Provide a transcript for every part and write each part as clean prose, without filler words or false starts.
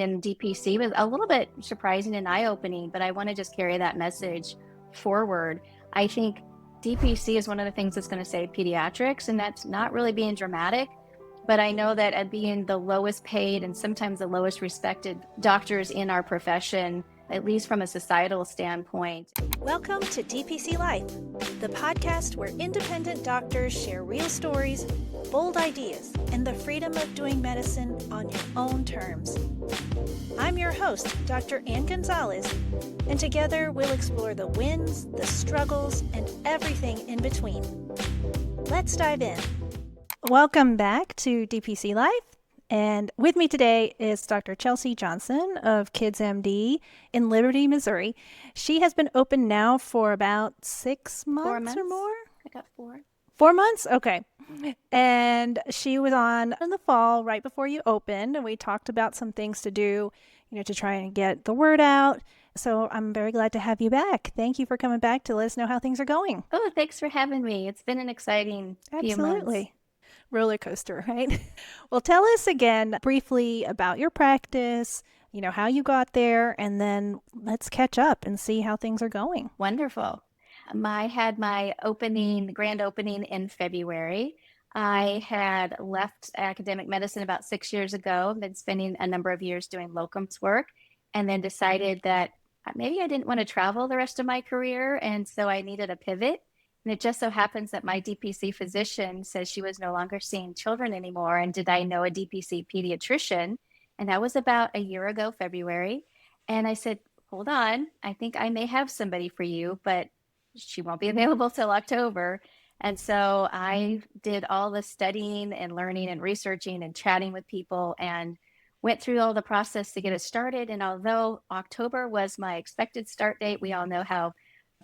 in DPC was a little bit surprising and eye-opening, but I want to just carry that message forward. I think DPC is one of the things that's going to save pediatrics, and that's not really being dramatic. But I know that at being the lowest paid and sometimes the lowest respected doctors in our profession, at least from a societal standpoint. Welcome to DPC Life, the podcast where independent doctors share real stories, bold ideas, and the freedom of doing medicine on your own terms. I'm your host, Dr. Ann Gonzalez, and together we'll explore the wins, the struggles, and everything in between. Let's dive in. Welcome back to DPC Life. And with me today is Dr. Chelsea Johnson of KidzMD in Liberty, Missouri. She has been open now for about 6 months or more. I got 4. 4 months? Okay. And she was on in the fall right before you opened, and we talked about some things to do, to try and get the word out. So I'm very glad to have you back. Thank you for coming back to let us know how things are going. Oh, thanks for having me. It's been an exciting few months. Absolutely. Roller coaster, right? Well, tell us again briefly about your practice, how you got there, and then let's catch up and see how things are going. Wonderful. I had my grand opening in February. I had left academic medicine about 6 years ago, been spending a number of years doing locums work, and then decided that maybe I didn't want to travel the rest of my career, and so I needed a pivot. And it just so happens that my DPC physician says she was no longer seeing children anymore. And did I know a DPC pediatrician? And that was about a year ago, February. And I said, hold on, I think I may have somebody for you, but she won't be available till October. And so I did all the studying and learning and researching and chatting with people and went through all the process to get it started. And although October was my expected start date, we all know how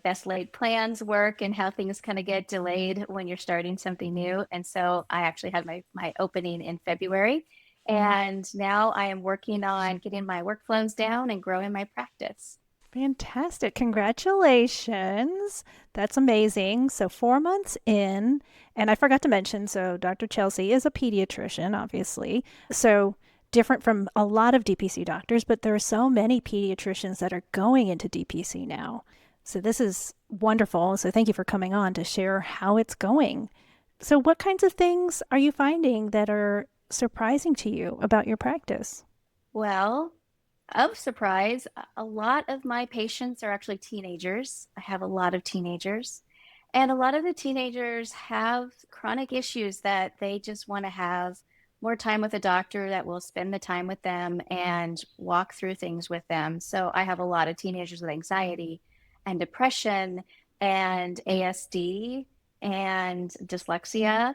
best laid plans work and how things kind of get delayed when you're starting something new. And so I actually had my opening in February. And now I am working on getting my workflows down and growing my practice. Fantastic. Congratulations. That's amazing. So 4 months in, and I forgot to mention, so Dr. Chelsea is a pediatrician, obviously. So different from a lot of DPC doctors, but there are so many pediatricians that are going into DPC now. So this is wonderful. So thank you for coming on to share how it's going. So what kinds of things are you finding that are surprising to you about your practice? Well, of surprise, a lot of my patients are actually teenagers. I have a lot of teenagers. And a lot of the teenagers have chronic issues that they just want to have more time with a doctor that will spend the time with them and walk through things with them. So I have a lot of teenagers with anxiety and depression and ASD and dyslexia.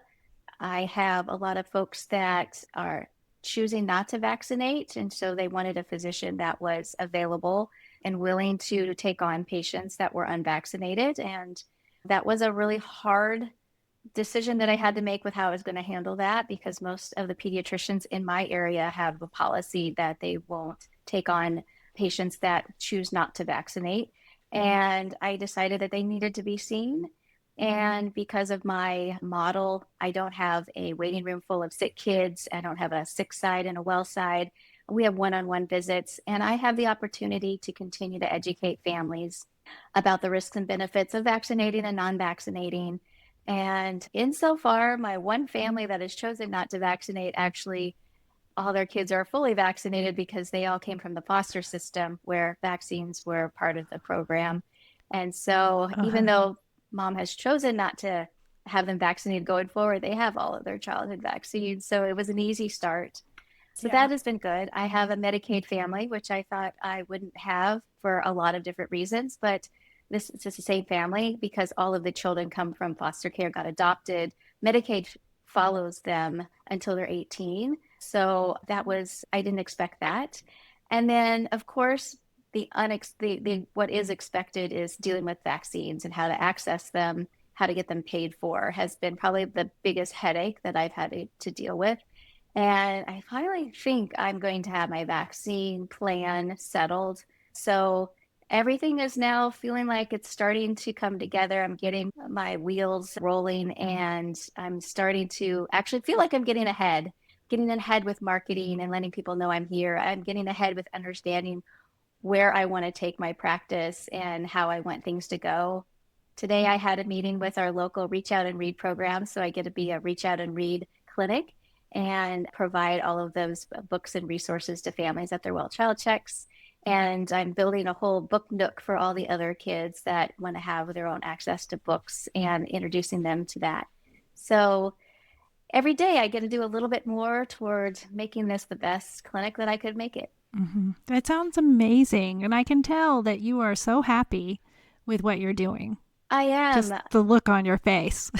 I have a lot of folks that are choosing not to vaccinate, and so they wanted a physician that was available and willing to take on patients that were unvaccinated. And that was a really hard decision that I had to make with how I was going to handle that, because most of the pediatricians in my area have a policy that they won't take on patients that choose not to vaccinate. And I decided that they needed to be seen. And because of my model, I don't have a waiting room full of sick kids. I don't have a sick side and a well side. We have one-on-one visits, and I have the opportunity to continue to educate families about the risks and benefits of vaccinating and non-vaccinating. And insofar, my one family that has chosen not to vaccinate, actually all their kids are fully vaccinated because they all came from the foster system where vaccines were part of the program. And so even though mom has chosen not to have them vaccinated going forward, they have all of their childhood vaccines. So it was an easy start. So that has been good. I have a Medicaid family, which I thought I wouldn't have for a lot of different reasons, but this is the same family because all of the children come from foster care, got adopted. Medicaid follows them until they're 18. So I didn't expect that. And then, of course, what is expected is dealing with vaccines and how to access them, how to get them paid for has been probably the biggest headache that I've had to deal with. And I finally think I'm going to have my vaccine plan settled. So everything is now feeling like it's starting to come together. I'm getting my wheels rolling, and I'm starting to actually feel like I'm getting ahead getting ahead with marketing and letting people know I'm here. I'm getting ahead with understanding where I want to take my practice and how I want things to go. Today, I had a meeting with our local Reach Out and Read program. So I get to be a Reach Out and Read clinic and provide all of those books and resources to families at their well child checks. And I'm building a whole book nook for all the other kids that want to have their own access to books and introducing them to that. So every day I get to do a little bit more towards making this the best clinic that I could make it. That sounds amazing. And I can tell that you are so happy with what you're doing. I am. Just the look on your face.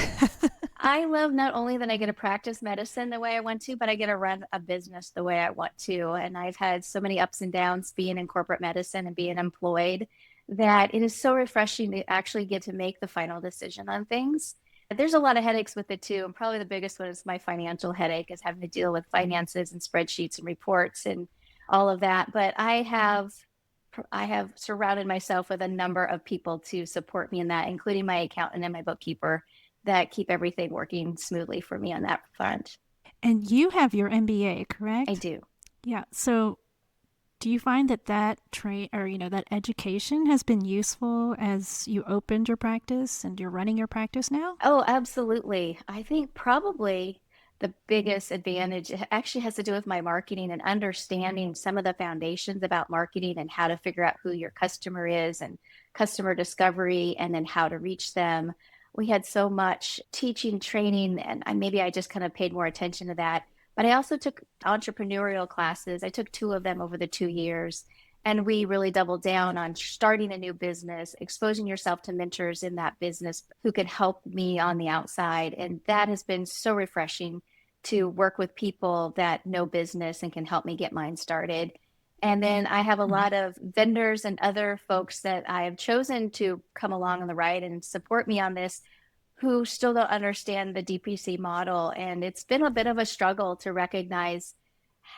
I love not only that I get to practice medicine the way I want to, but I get to run a business the way I want to. And I've had so many ups and downs being in corporate medicine and being employed that it is so refreshing to actually get to make the final decision on things. There's a lot of headaches with it too. And probably the biggest one is my financial headache, is having to deal with finances and spreadsheets and reports and all of that. But I have surrounded myself with a number of people to support me in that, including my accountant and my bookkeeper, that keep everything working smoothly for me on that front. And you have your MBA, correct? I do. Yeah. So do you find that that education has been useful as you opened your practice and you're running your practice now? Oh, absolutely. I think probably the biggest advantage actually has to do with my marketing and understanding some of the foundations about marketing and how to figure out who your customer is and customer discovery and then how to reach them. We had so much teaching, training, and maybe I just kind of paid more attention to that. But I also took entrepreneurial classes. I took 2 of them over the 2 years. And we really doubled down on starting a new business, exposing yourself to mentors in that business who could help me on the outside. And that has been so refreshing to work with people that know business and can help me get mine started. And then I have a lot of vendors and other folks that I have chosen to come along on the ride and support me on this, who still don't understand the DPC model. And it's been a bit of a struggle to recognize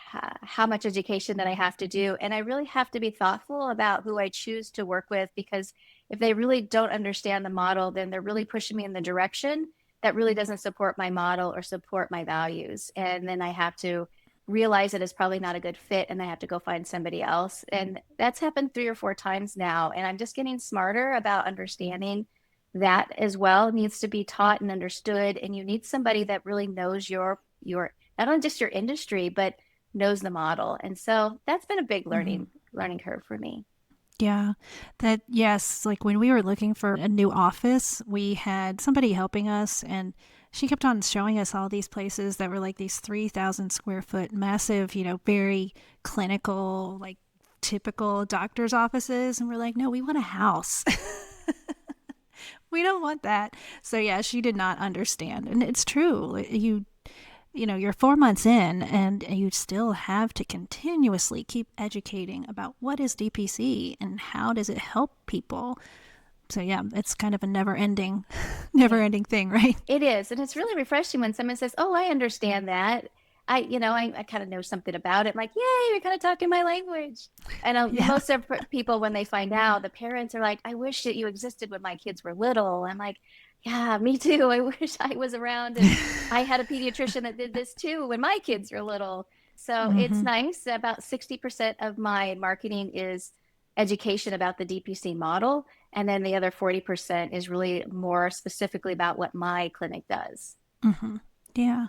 how much education that I have to do. And I really have to be thoughtful about who I choose to work with, because if they really don't understand the model, then they're really pushing me in the direction that really doesn't support my model or support my values. And then I have to realize it is probably not a good fit and I have to go find somebody else. And that's happened 3 or 4 times now. And I'm just getting smarter about understanding that as well. It needs to be taught and understood. And you need somebody that really knows your not only just your industry, but knows the model. And so that's been a big learning curve for me. Yeah, yes, like when we were looking for a new office, we had somebody helping us, and she kept on showing us all these places that were like these 3,000 square foot, massive, very clinical, like typical doctor's offices. And we're like, no, we want a house. We don't want that. So yeah, she did not understand. And it's true. You're 4 months in and you still have to continuously keep educating about what is DPC and how does it help people. So yeah, it's kind of a never ending thing, right? It is. And it's really refreshing when someone says, oh, I understand that. I kind of know something about it. I'm like, yay, you're kind of talking my language. And most of people, when they find out, the parents are like, I wish that you existed when my kids were little. I'm like, yeah, me too. I wish I was around and I had a pediatrician that did this too when my kids were little. So it's nice. About 60% of my marketing is education about the DPC model. And then the other 40% is really more specifically about what my clinic does. Yeah.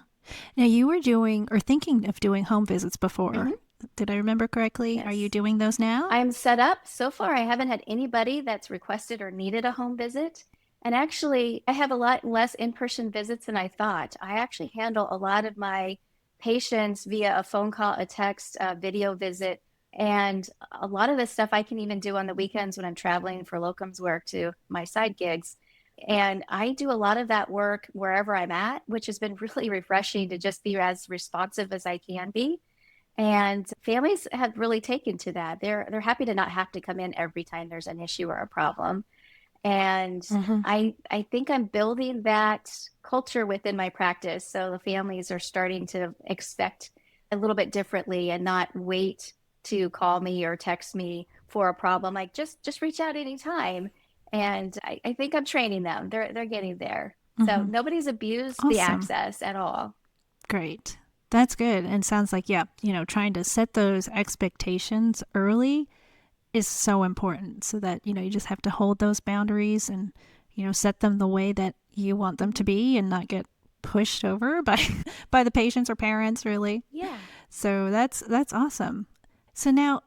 Now you were doing or thinking of doing home visits before. Did I remember correctly? Yes. Are you doing those now? I'm set up. So far, I haven't had anybody that's requested or needed a home visit. And actually, I have a lot less in-person visits than I thought. I actually handle a lot of my patients via a phone call, a text, a video visit. And a lot of this stuff I can even do on the weekends when I'm traveling for locums work to my side gigs. And I do a lot of that work wherever I'm at, which has been really refreshing to just be as responsive as I can be. And families have really taken to that. They're happy to not have to come in every time there's an issue or a problem. And I think I'm building that culture within my practice. So the families are starting to expect a little bit differently and not wait to call me or text me for a problem. Like just reach out anytime. And I think I'm training them. They're getting there. So nobody's abused the access at all. Great. That's good. And sounds like, yeah, trying to set those expectations early is so important so that, you just have to hold those boundaries and, set them the way that you want them to be and not get pushed over by by the patients or parents really. Yeah. So that's awesome. So now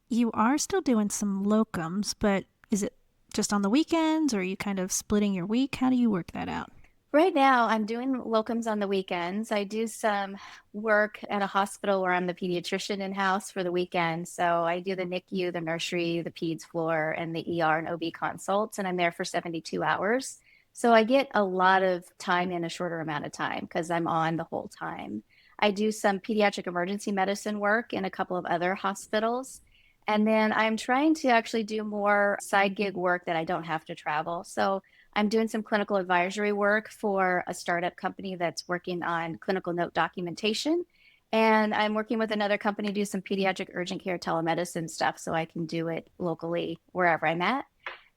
you are still doing some locums, but is it just on the weekends or are you kind of splitting your week? How do you work that out? Right now, I'm doing locums on the weekends. I do some work at a hospital where I'm the pediatrician in-house for the weekend. So I do the NICU, the nursery, the peds floor, and the ER and OB consults, and I'm there for 72 hours. So I get a lot of time in a shorter amount of time because I'm on the whole time. I do some pediatric emergency medicine work in a couple of other hospitals. And then I'm trying to actually do more side gig work that I don't have to travel. So I'm doing some clinical advisory work for a startup company that's working on clinical note documentation. And I'm working with another company to do some pediatric urgent care telemedicine stuff so I can do it locally wherever I'm at.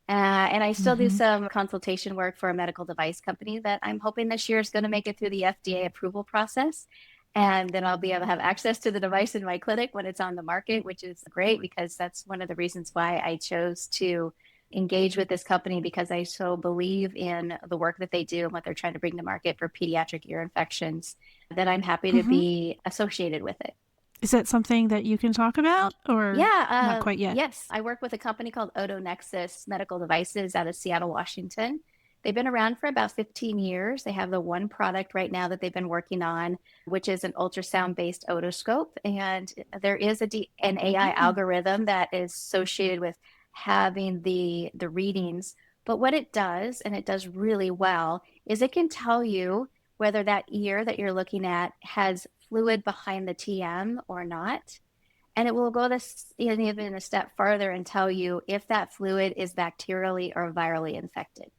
And I still do Mm-hmm. some consultation work for a medical device company that I'm hoping this year is going to make it through the FDA approval process. And then I'll be able to have access to the device in my clinic when it's on the market, which is great because that's one of the reasons why I chose to engage with this company because I so believe in the work that they do and what they're trying to bring to market for pediatric ear infections that I'm happy to Mm-hmm. be associated with it. Is that something that you can talk about or Yeah, not quite yet? yes. I work with a company called OtoNexus Medical Devices out of Seattle, Washington. They've been around for about 15 years. They have the one product right now that they've been working on, which is an ultrasound-based otoscope. And there is an AI Oh. algorithm that is associated with having the readings. But what it does, and it does really well, is it can tell you whether that ear that you're looking at has fluid behind the TM or not. And it will go this even a step farther and tell you if that fluid is bacterially or virally infected,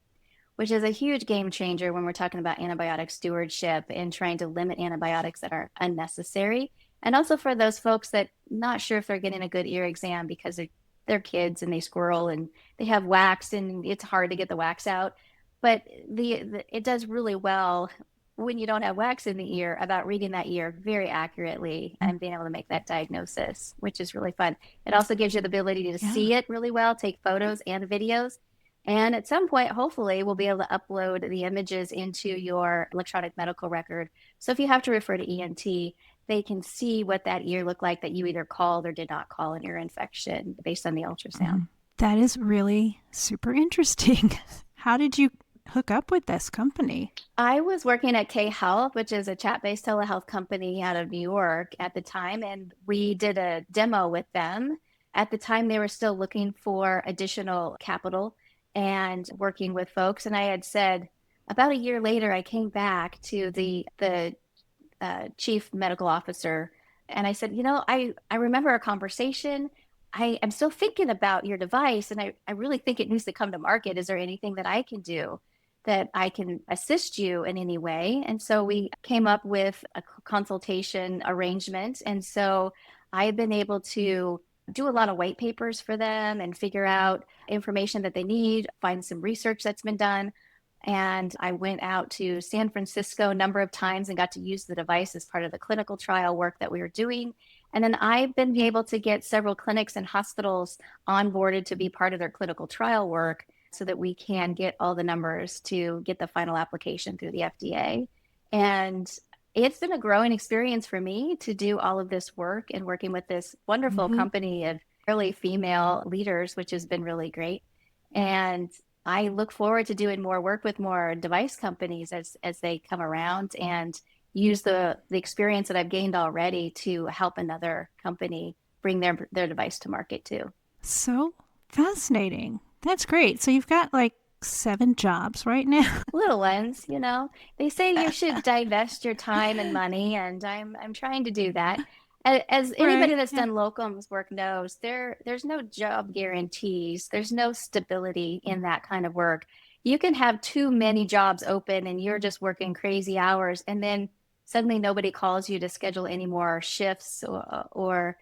which is a huge game changer when we're talking about antibiotic stewardship and trying to limit antibiotics that are unnecessary. And also for those folks that not sure if they're getting a good ear exam because they're kids and they squirrel and they have wax and it's hard to get the wax out. But it does really well when you don't have wax in the ear about reading that ear very accurately and being able to make that diagnosis, which is really fun. It also gives you the ability to Yeah. see it really well, take photos and videos. And at some point, hopefully, we'll be able to upload the images into your electronic medical record. So if you have to refer to ENT, they can see what that ear looked like that you either called or did not call an ear infection based on the ultrasound. Mhm. That is really super interesting. How did you hook up with this company? I was working at K Health, which is a chat-based telehealth company out of New York at the time, and we did a demo with them. At the time, they were still looking for additional capital and working with folks. And I had said about a year later, I came back to the chief medical officer, and I said, I remember our conversation. I am still thinking about your device, and I really think it needs to come to market. Is there anything that I can do that I can assist you in any way? And so we came up with a consultation arrangement. And so I've been able to do a lot of white papers for them and figure out information that they need, find some research that's been done. And I went out to San Francisco a number of times and got to use the device as part of the clinical trial work that we were doing. And then I've been able to get several clinics and hospitals onboarded to be part of their clinical trial work so that we can get all the numbers to get the final application through the FDA. And it's been a growing experience for me to do all of this work and working with this wonderful Mm-hmm. company of early female leaders, which has been really great. And I look forward to doing more work with more device companies as they come around and use the experience that I've gained already to help another company bring their device to market too. So fascinating. That's great. So you've got like 7 jobs right now. Little ones, they say you should divest your time and money, and I'm trying to do that. As anybody Right. that's Yeah. done locums work knows, there's no job guarantees. There's no stability in that kind of work. You can have too many jobs open and you're just working crazy hours, and then suddenly nobody calls you to schedule any more shifts or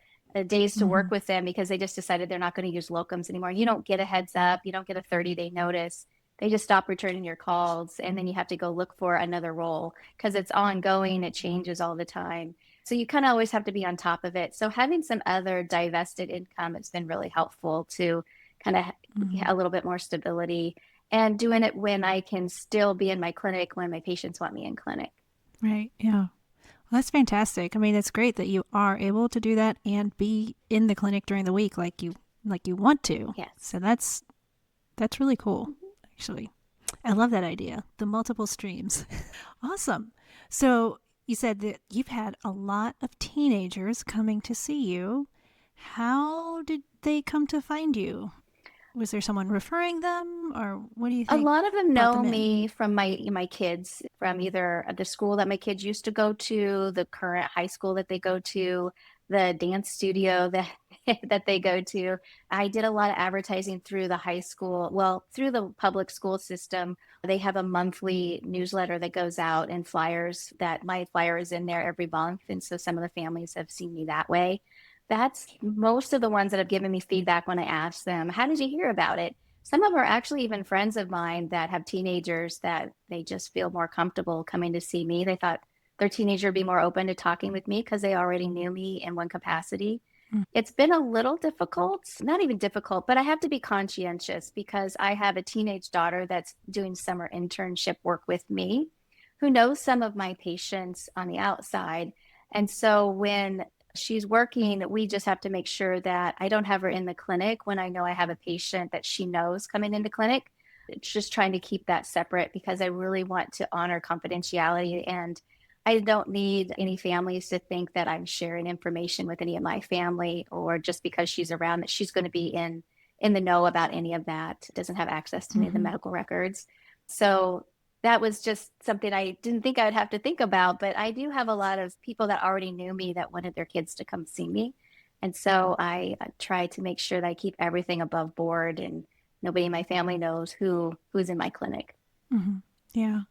days to Mm-hmm. work with them because they just decided they're not going to use locums anymore. You don't get a heads up. You don't get a 30-day notice. They just stop returning your calls, and then you have to go look for another role because it's ongoing. It changes all the time. So you kind of always have to be on top of it. So having some other divested income has been really helpful to kind of Mhm. a little bit more stability and doing it when I can still be in my clinic when my patients want me in clinic. Right. Yeah. Well, that's fantastic. I mean, it's great that you are able to do that and be in the clinic during the week like you want to. Yes. So that's really cool, Mhm. actually. I love that idea. The multiple streams. Awesome. So, you said that you've had a lot of teenagers coming to see you. How did they come to find you? Was there someone referring them, or what do you A think lot of them brought know them in? me from my kids, from either the school that my kids used to go to, the current high school that they go to, the dance studio that that they go to. I did a lot of advertising through the high school, well, through the public school system. They have a monthly newsletter that goes out and flyers that my flyer is in there every month. And so some of the families have seen me that way. That's most of the ones that have given me feedback when I ask them, how did you hear about it? Some of them are actually even friends of mine that have teenagers that they just feel more comfortable coming to see me. They thought their teenager would be more open to talking with me because they already knew me in one capacity. Mm. It's been a little difficult, not even difficult, but I have to be conscientious because I have a teenage daughter that's doing summer internship work with me who knows some of my patients on the outside. And so when she's working, we just have to make sure that I don't have her in the clinic when I know I have a patient that she knows coming into clinic. It's just trying to keep that separate because I really want to honor confidentiality, and I don't need any families to think that I'm sharing information with any of my family, or just because she's around that she's going to be in the know about any of that, doesn't have access to any of the Mm-hmm. medical records. So that was just something I didn't think I would have to think about, but I do have a lot of people that already knew me that wanted their kids to come see me. And so I try to make sure that I keep everything above board and nobody in my family knows who's in my clinic. Mm-hmm. Yeah.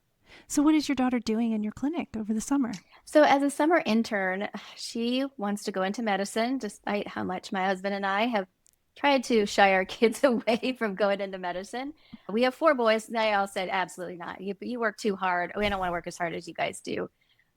So, what is your daughter doing in your clinic over the summer? So as a summer intern, she wants to go into medicine, despite how much my husband and I have tried to shy our kids away from going into medicine. We have four boys, and they all said, absolutely not. You work too hard. We don't want to work as hard as you guys do.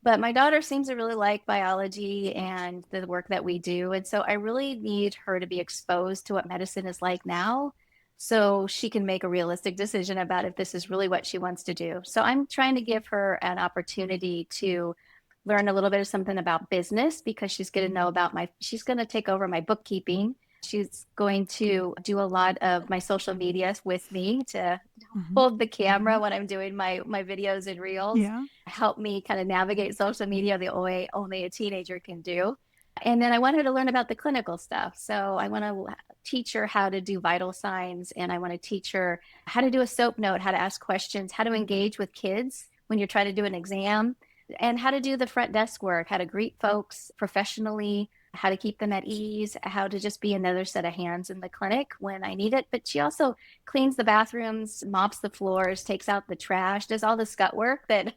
But my daughter seems to really like biology and the work that we do. And so I really need her to be exposed to what medicine is like now so she can make a realistic decision about if this is really what she wants to do. So I'm trying to give her an opportunity to learn a little bit of something about business because she's going to know about she's going to take over my bookkeeping. She's going to do a lot of my social media with me to Mm-hmm. hold the camera Mm-hmm. when I'm doing my videos and reels, Yeah. help me kind of navigate social media the way only a teenager can do. And then I want her to learn about the clinical stuff. So I want to teach her how to do vital signs, and I want to teach her how to do a soap note, how to ask questions, how to engage with kids when you're trying to do an exam, and how to do the front desk work, how to greet folks professionally, how to keep them at ease, how to just be another set of hands in the clinic when I need it. But she also cleans the bathrooms, mops the floors, takes out the trash, does all the scut work that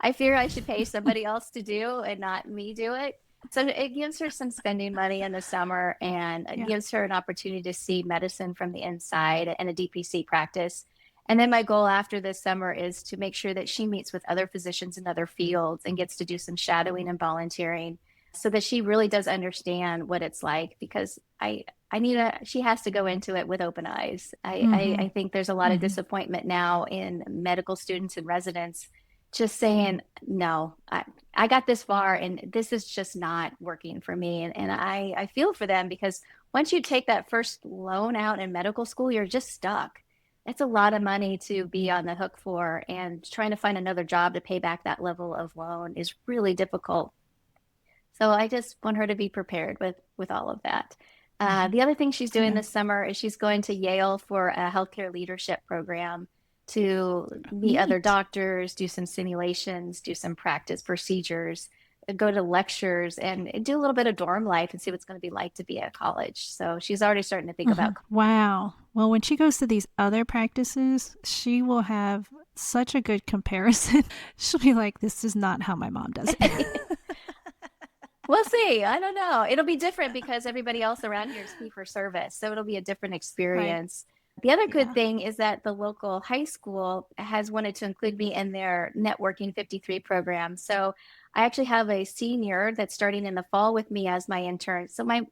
I fear I should pay somebody else to do and not me do it. So it gives her some spending money in the summer, and it Yeah. gives her an opportunity to see medicine from the inside and a DPC practice. And then my goal after this summer is to make sure that she meets with other physicians in other fields and gets to do some shadowing and volunteering so that she really does understand what it's like, because she has to go into it with open eyes. Mm-hmm. I think there's a lot of Mm-hmm. disappointment now in medical students and residents just saying, no, I got this far and this is just not working for me. And I feel for them because once you take that first loan out in medical school, you're just stuck. It's a lot of money to be on the hook for, and trying to find another job to pay back that level of loan is really difficult. So I just want her to be prepared with all of that. Mm-hmm. The other thing she's doing Yeah. this summer is she's going to Yale for a healthcare leadership program to meet other Neat. doctors, do some simulations, do some practice procedures, go to lectures, and do a little bit of dorm life and see what it's going to be like to be at college. So she's already starting to think Mm-hmm. about. Wow. Well, when she goes to these other practices, she will have such a good comparison. She'll be like, this is not how my mom does it. We'll see. I don't know. It'll be different because everybody else around here is fee for service. So it'll be a different Right. experience. The other good Yeah. thing is that the local high school has wanted to include me in their networking 53 program. So I actually have a senior that's starting in the fall with me as my intern. So my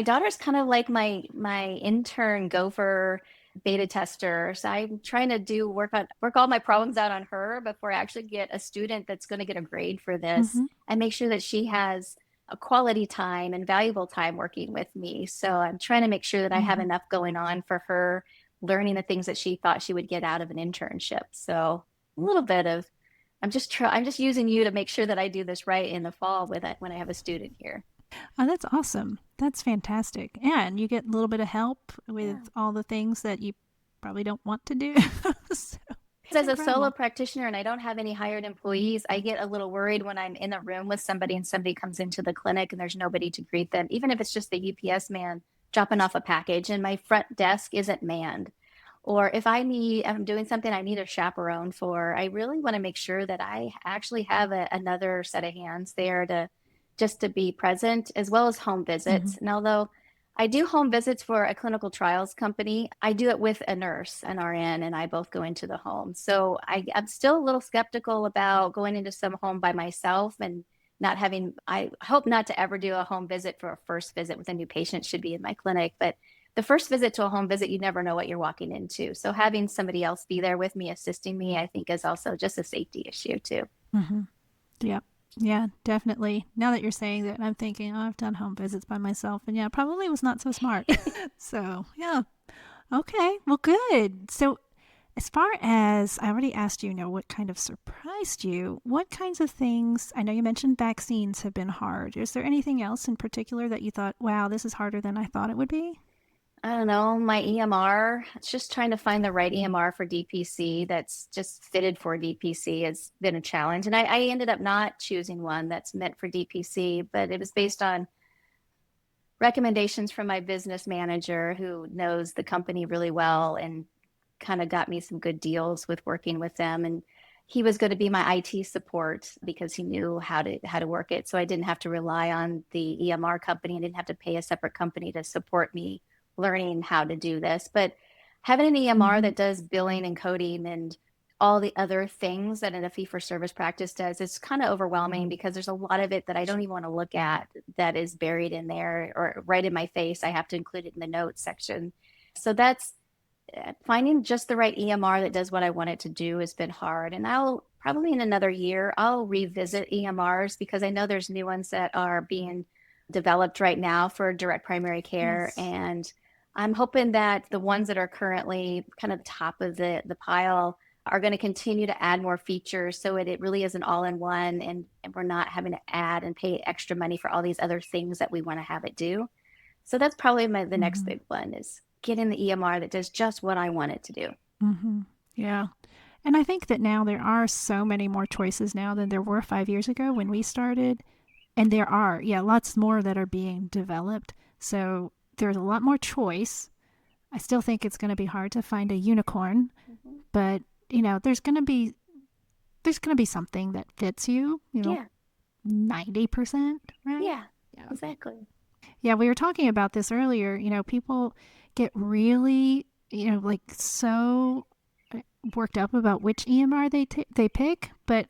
daughter's kind of like my intern gopher beta tester. So I'm trying to work all my problems out on her before I actually get a student that's going to get a grade for this Mm-hmm. and make sure that she has a quality time and valuable time working with me. So I'm trying to make sure that I have Mm-hmm. enough going on for her learning the things that she thought she would get out of an internship. So a little bit of I'm just using you to make sure that I do this right in the fall with it when I have a student here. Oh, that's awesome. That's fantastic. And you get a little bit of help Yeah. with all the things that you probably don't want to do. So it's As a solo incredible. practitioner and I don't have any hired employees, I get a little worried when I'm in a room with somebody and somebody comes into the clinic and there's nobody to greet them, even if it's just the UPS man dropping off a package and my front desk isn't manned. Or if I'm doing something I need a chaperone for, I really want to make sure that I actually have another set of hands there to just to be present, as well as home Mm-hmm. visits. And although I do home visits for a clinical trials company, I do it with a nurse, an RN, and I both go into the home. So I'm still a little skeptical about going into some home by myself and not having, I hope not to ever do a home visit for a first visit with a new patient, should be in my clinic. But the first visit to a home visit, you never know what you're walking into. So having somebody else be there with me, assisting me, I think is also just a safety issue too. Mm-hmm. Yep. Yeah, definitely. Now that you're saying that, I'm thinking, oh, I've done home visits by myself, and yeah, probably was not so smart. So, yeah. Okay. Well, good. So, as far as I already asked you, what kind of surprised you, what kinds of things, I know you mentioned vaccines have been hard. Is there anything else in particular that you thought, wow, this is harder than I thought it would be? I don't know, my EMR, it's just trying to find the right EMR for DPC that's just fitted for DPC has been a challenge. And I ended up not choosing one that's meant for DPC, but it was based on recommendations from my business manager who knows the company really well and kind of got me some good deals with working with them. And he was going to be my IT support because he knew how to work it. So I didn't have to rely on the EMR company. I didn't have to pay a separate company to support me learning how to do this. But having an EMR Mm-hmm. that does billing and coding and all the other things that in a fee for service practice does, it's kind of overwhelming because there's a lot of it that I don't even want to look at that is buried in there or right in my face. I have to include it in the notes section. So that's finding just the right EMR that does what I want it to do has been hard. And I'll probably in another year, I'll revisit EMRs because I know there's new ones that are being developed right now for direct primary care. Yes. And I'm hoping that the ones that are currently kind of top of the pile are going to continue to add more features so it really is an all-in-one and we're not having to add and pay extra money for all these other things that we want to have it do. So that's probably the next Mm-hmm. big one is getting the EMR that does just what I want it to do. Mm-hmm. Yeah. And I think that now there are so many more choices now than there were 5 years ago when we started. And there are, yeah, lots more that are being developed. So there's a lot more choice. I still think it's going to be hard to find a unicorn, Mhm. but there's going to be something that fits you, Yeah, 90%, right? yeah, Yeah. exactly. Yeah, we were talking about this earlier. People get really, like so worked up about which EMR they pick, but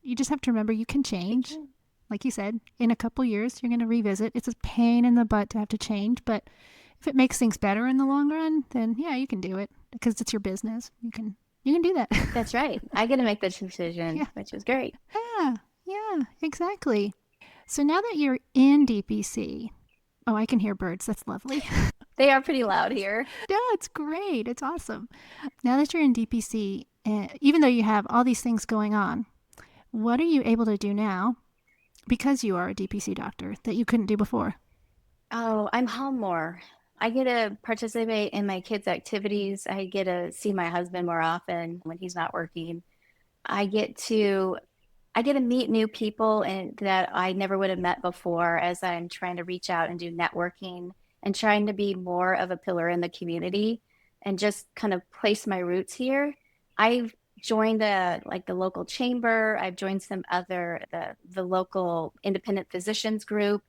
you just have to remember you can It change. can. Like you said, in a couple years you're going to revisit. It's a pain in the butt to have to change, but if it makes things better in the long run, then yeah, you can do it because it's your business. You can do that. That's right. I get to make the decision, Yeah. which is great. Yeah. Yeah, exactly. So now that you're in DPC, oh, I can hear birds. That's lovely. They are pretty loud here. Yeah, it's great. It's awesome. Now that you're in DPC, even though you have all these things going on, what are you able to do now because you are a DPC doctor that you couldn't do before? Oh, I'm home more. I get to participate in my kids' activities. I get to see my husband more often when he's not working. I get to I get to meet new people and that I never would have met before as I'm trying to reach out and do networking and trying to be more of a pillar in the community and just kind of place my roots here. I've joined the local chamber. I've joined some other the local independent physicians group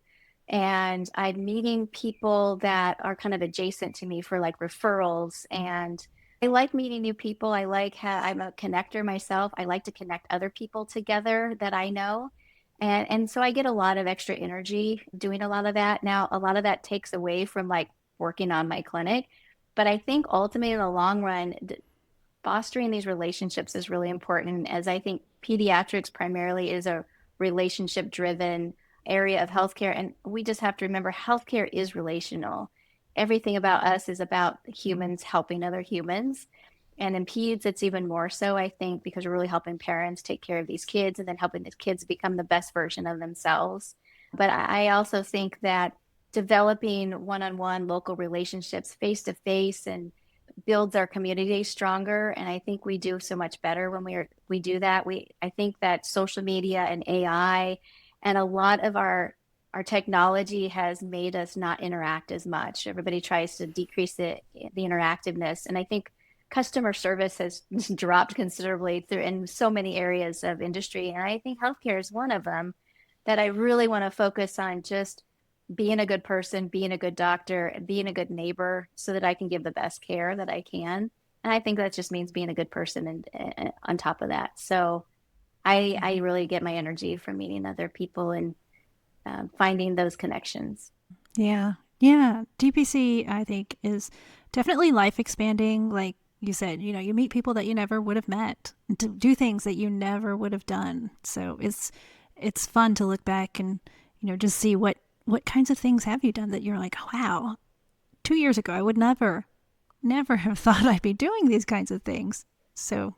And I'm meeting people that are kind of adjacent to me for like referrals. And I like meeting new people. I'm a connector myself. I like to connect other people together that I know. And so I get a lot of extra energy doing a lot of that. Now, a lot of that takes away from like working on my clinic. But I think ultimately in the long run, fostering these relationships is really important, as I think pediatrics primarily is a relationship driven area of healthcare. And we just have to remember healthcare is relational. Everything about us is about humans helping other humans. And in peds, it's even more so, I think, because we're really helping parents take care of these kids and then helping the kids become the best version of themselves. But I also think that developing one on one local relationships face to face and builds our community stronger. And I think we do so much better when we do that. I think that social media and AI and a lot of our technology has made us not interact as much. Everybody tries to decrease the interactiveness. And I think customer service has dropped considerably through in so many areas of industry. And I think healthcare is one of them that I really want to focus on, just being a good person, being a good doctor, being a good neighbor so that I can give the best care that I can. And I think that just means being a good person and on top of that. So I really get my energy from meeting other people and finding those connections. Yeah. Yeah. DPC, I think, is definitely life expanding. Like you said, you meet people that you never would have met, and to do things that you never would have done. So it's fun to look back and, just see what kinds of things have you done that you're like, wow, 2 years ago, I would never have thought I'd be doing these kinds of things. So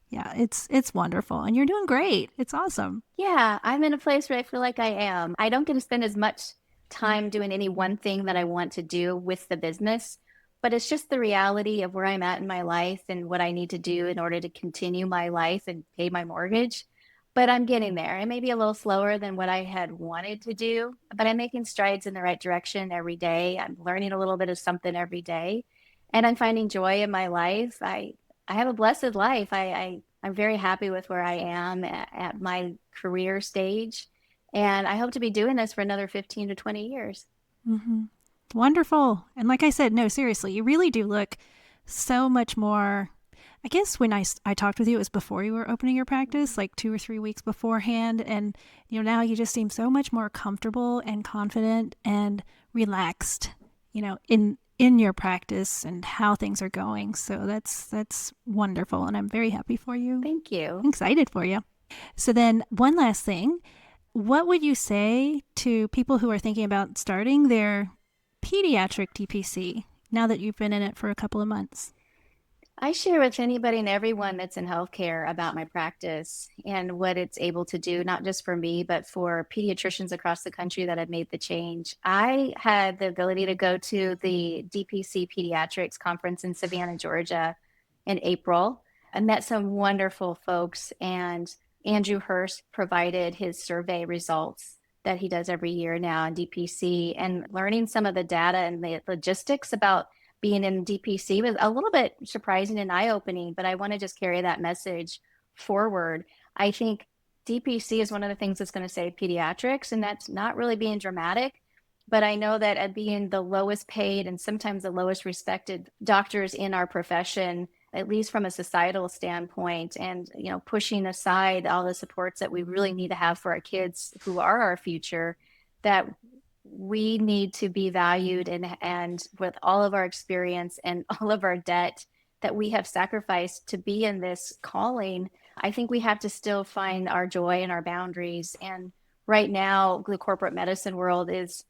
yeah, it's wonderful. And you're doing great. It's awesome. Yeah, I'm in a place where I feel like I am. I don't get to spend as much time doing any one thing that I want to do with the business, but it's just the reality of where I'm at in my life and what I need to do in order to continue my life and pay my mortgage. But I'm getting there. It may be a little slower than what I had wanted to do, but I'm making strides in the right direction every day. I'm learning a little bit of something every day, and I'm finding joy in my life. I have a blessed life. I'm very happy with where I am at my career stage, and I hope to be doing this for another 15 to 20 years. Mm-hmm. Wonderful. And like I said, no, seriously, you really do look so much more. I guess when I talked with you, it was before you were opening your practice, like 2 or 3 weeks beforehand. And, now you just seem so much more comfortable and confident and relaxed, in your practice and how things are going. So that's wonderful. And I'm very happy for you. Thank you. I'm excited for you. So then one last thing, what would you say to people who are thinking about starting their pediatric DPC now that you've been in it for a couple of months? I share with anybody and everyone that's in healthcare about my practice and what it's able to do, not just for me, but for pediatricians across the country that have made the change. I had the ability to go to the DPC Pediatrics conference in Savannah, Georgia in April. I met some wonderful folks, and Andrew Hurst provided his survey results that he does every year now in DPC, and learning some of the data and the logistics about being in DPC was a little bit surprising and eye-opening, but I want to just carry that message forward. I think DPC is one of the things that's going to save pediatrics, and that's not really being dramatic, but I know that at being the lowest paid and sometimes the lowest respected doctors in our profession, at least from a societal standpoint, and pushing aside all the supports that we really need to have for our kids who are our future, that we need to be valued, and with all of our experience and all of our debt that we have sacrificed to be in this calling, I think we have to still find our joy and our boundaries. And right now, the corporate medicine world is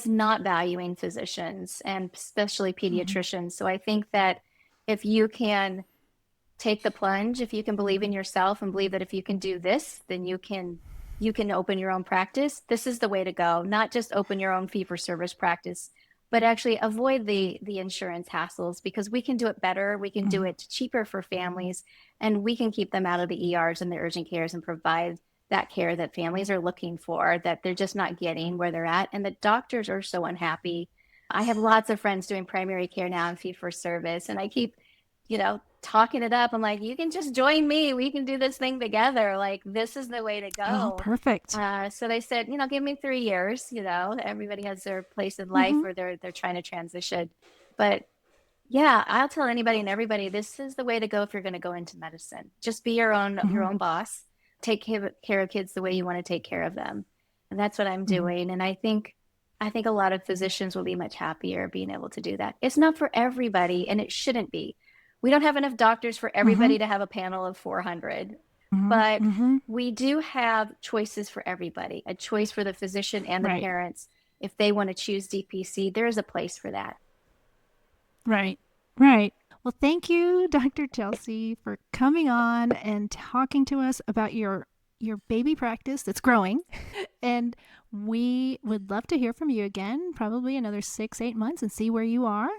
not valuing physicians and especially pediatricians. So I think that if you can take the plunge, if you can believe in yourself and believe that if you can do this, then you can open your own practice. This is the way to go. Not just open your own fee-for-service practice, but actually avoid the insurance hassles, because we can do it better. We can do it cheaper for families, and we can keep them out of the ERs and the urgent cares and provide that care that families are looking for, that they're just not getting where they're at. And the doctors are so unhappy. I have lots of friends doing primary care now in fee-for-service, and I keep talking it up. I'm like, you can just join me. We can do this thing together. Like, this is the way to Oh, go. perfect. So they said, give me 3 years. Everybody has their place in life Mm-hmm. where they're trying to transition. But yeah, I'll tell anybody and everybody, this is the way to go if you're going to go into medicine. Just be your Mm-hmm. own boss. Take care of kids the way you want to take care of them. And that's what I'm Mm-hmm. doing. And I think a lot of physicians will be much happier being able to do that. It's not for everybody, and it shouldn't be. We don't have enough doctors for Mm-hmm. everybody to have a panel of 400, Mm-hmm. but Mm-hmm. we do have choices for everybody, a choice for the physician and the Right. parents. If they want to choose DPC, there is a place for that. Right. Right. Well, thank you, Dr. Chelsea, for coming on and talking to us about your baby practice that's growing. And we would love to hear from you again, probably another 6, 8 months, and see where you are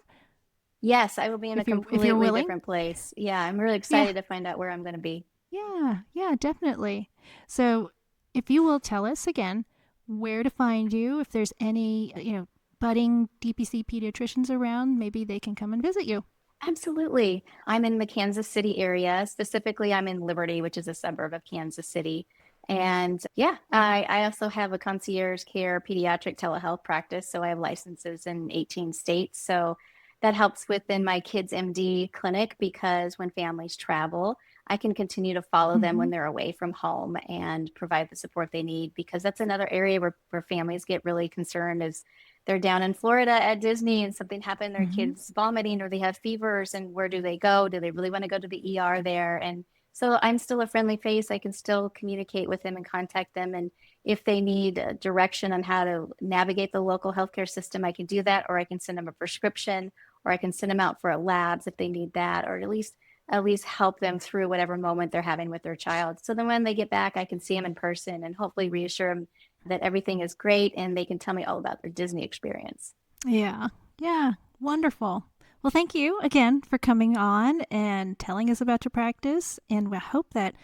Yes, I will be in a if you're completely willing. different place. Yeah, I'm really Yeah. excited to find out where I'm going to be. Yeah. Yeah, definitely. So, if you will tell us again where to find you, if there's any, budding DPC pediatricians around, maybe they can come and visit you. Absolutely. I'm in the Kansas City area. Specifically, I'm in Liberty, which is a suburb of Kansas City. And yeah, I also have a concierge care pediatric telehealth practice. So I have licenses in 18 states. So that helps within my KidzMD clinic because when families travel, I can continue to follow them Mm-hmm. when they're away from home and provide the support they need because that's another area where families get really concerned is they're down in Florida at Disney and something happened, their Mm-hmm. kids vomiting or they have fevers and where do they go? Do they really want to go to the ER there? And so I'm still a friendly face. I can still communicate with them and contact them. And if they need direction on how to navigate the local healthcare system, I can do that, or I can send them a prescription, or I can send them out for labs if they need that, or at least help them through whatever moment they're having with their child. So then when they get back, I can see them in person and hopefully reassure them that everything is great and they can tell me all about their Disney experience. Yeah. Yeah. Wonderful. Well, thank you again for coming on and telling us about your practice. And we hope that,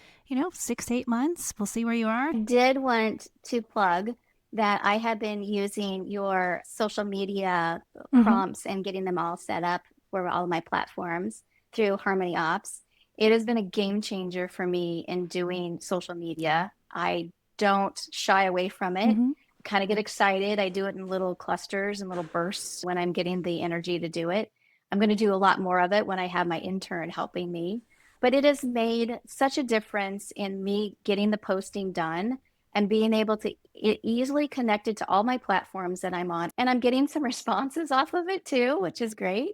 6 to 8 months, we'll see where you are. I did want to plug that I have been using your social media Mm-hmm. prompts and getting them all set up for all of my platforms through Harmony Ops. It has been a game changer for me in doing social media. I don't shy away from it. Mm-hmm. Kind of get excited. I do it in little clusters and little bursts when I'm getting the energy to do it. I'm going to do a lot more of it when I have my intern helping me. But it has made such a difference in me getting the posting done and being able to easily connect it to all my platforms that I'm on. And I'm getting some responses off of it too, which is great.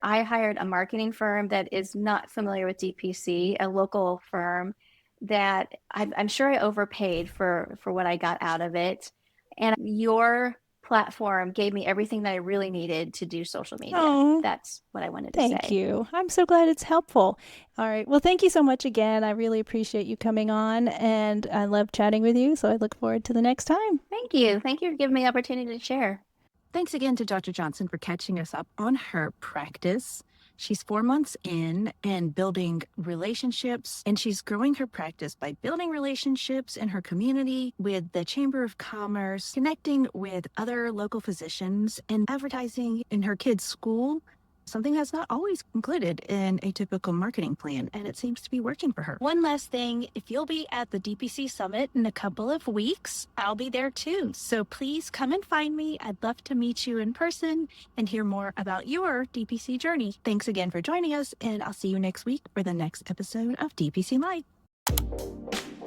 I hired a marketing firm that is not familiar with DPC, a local firm that I'm sure I overpaid for what I got out of it. And your platform gave me everything that I really needed to do social media. Oh, That's what I wanted to thank say. you. I'm so glad it's helpful. All right. Well, thank you so much again. I really appreciate you coming on and I love chatting with you. So I look forward to the next time. Thank you. Thank you for giving me the opportunity to share. Thanks again to Dr. Johnson for catching us up on her practice. She's 4 months in and building relationships, and she's growing her practice by building relationships in her community with the Chamber of Commerce, connecting with other local physicians, and advertising in her kids' school. Something that's not always included in a typical marketing plan, and it seems to be working for her. One last thing, if you'll be at the DPC Summit in a couple of weeks, I'll be there too. So please come and find me. I'd love to meet you in person and hear more about your DPC journey. Thanks again for joining us, and I'll see you next week for the next episode of DPC Live.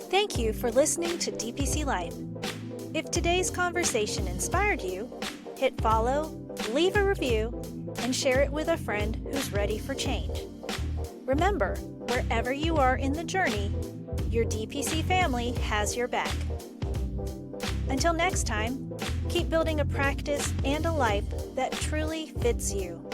Thank you for listening to DPC Life. If today's conversation inspired you, hit follow, leave a review, and share it with a friend who's ready for change. Remember, wherever you are in the journey, your DPC family has your back. Until next time, keep building a practice and a life that truly fits you.